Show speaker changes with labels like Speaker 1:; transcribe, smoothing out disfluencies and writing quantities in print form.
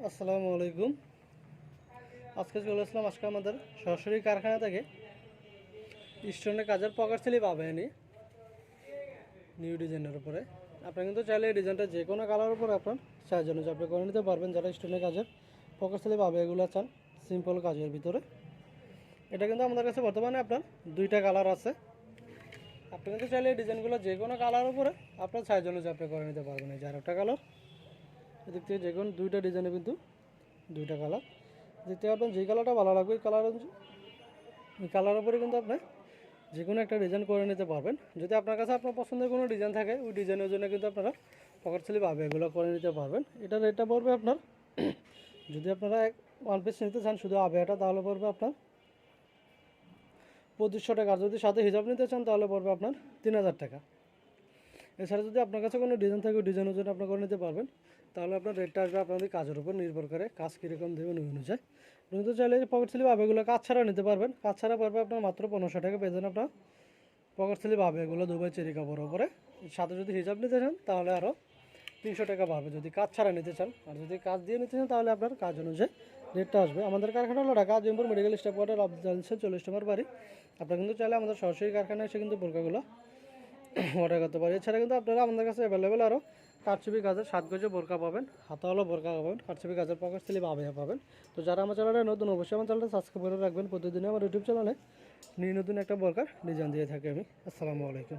Speaker 1: আসসালামু আলাইকুম। আজকে চলে আসলাম আজকে আমাদের সরাসরি কারখানা থেকে স্টোনের কাজের পকেট স্লিপ আবেনি নিউ ডিজাইনের উপরে। আপনি কিন্তু চাইলে এই ডিজাইনটা যে কোনো কালার উপরে আপনার চাইজন আপনি করে নিতে পারবেন, যারা স্টোনের কাজের পকেট স্লিপ আবে এগুলো চান সিম্পল কাজের ভিতরে। এটা কিন্তু আমাদের কাছে বর্তমানে আপনার দুইটা কালার আছে। আপনি কিন্তু চাইলে এই ডিজাইনগুলো যে কোনো কালার উপরে আপনার চাইজন আপনি করে নিতে পারবেন। এই যে আরেকটা কালার, এদিক থেকে যে কোনো দুইটা ডিজাইনে কিন্তু দুইটা কালার দেখতে পারবেন। যে কালারটা ভালো লাগবে এই কালারের উপরে কিন্তু আপনি যে কোনো একটা ডিজাইন করে নিতে পারবেন। যদি আপনার কাছে আপনার পছন্দের কোনো ডিজাইন থাকে ওই ডিজাইনের জন্য কিন্তু আপনারা পকেট স্লিপ আবে এগুলো করে নিতে পারবেন। এটার রেটটা পড়বে আপনার, যদি আপনারা ওয়ান পিস নিতে চান শুধু আবেটা, তাহলে পড়বে আপনার 2500 টাকা। যদি সাথে হিসাব নিতে চান তাহলে পড়বে আপনার 3000 টাকা। এছাড়া যদি আপনার কাছে কোনো ডিজাইন থাকে ওই ডিজাইনের জন্য আপনি করে নিতে পারবেন, তাহলে আপনার রেটটা আসবে আপনাদের কাজের উপর নির্ভর করে, কাজ কীরকম দেবেন ওই অনুযায়ী। আপনি কিন্তু চাইলে পকেট স্লিপ আবেগুলো কাজ ছাড়া নিতে পারবেন। কাজ ছাড়া পড়বে আপনার মাত্র 1500 টাকা পেয়ে যান আপনার পকেট স্লিপ আবেগুলো দুবাই চেরি কাপড়ের উপরে। সাথে যদি হিসাব নিতে চান তাহলে আরও 300 টাকা পাবে যদি কাজ ছাড়া নিতে চান। আর যদি কাজ দিয়ে নিতে চান তাহলে আপনার কাজ অনুযায়ী রেটটা আসবে। আমাদের কারখানা হলো Dhaka Azimpur medical staff quarter অবজানসে 40 নম্বর বাড়ি। আপনারা কিন্তু চাইলে আমাদের সরাসরি কারখানায় এসে কিন্তু বোরকাগুলো অর্ডার করতে পারি। এছাড়া কিন্তু আপনারা আমাদের কাছে অ্যাভেলেবেল আরও কারচুপি কাজের 7 গজে বোরকা পাবেন, হাতাওয়ালা বোরকা পাবেন, কারচুপি কাজের পকেট স্লিপ আবেয়া পাবেন। তো যারা আমার চ্যানেলে নতুন অবশ্যই আমার চ্যানেলটা সাবস্ক্রাইব করে রাখবেন। প্রতিদিনই আমার ইউটিউব চ্যানেলে নতুন একটা বোরকার ডিজাইন দিয়ে থাকি আমি। আসসালামু আলাইকুম।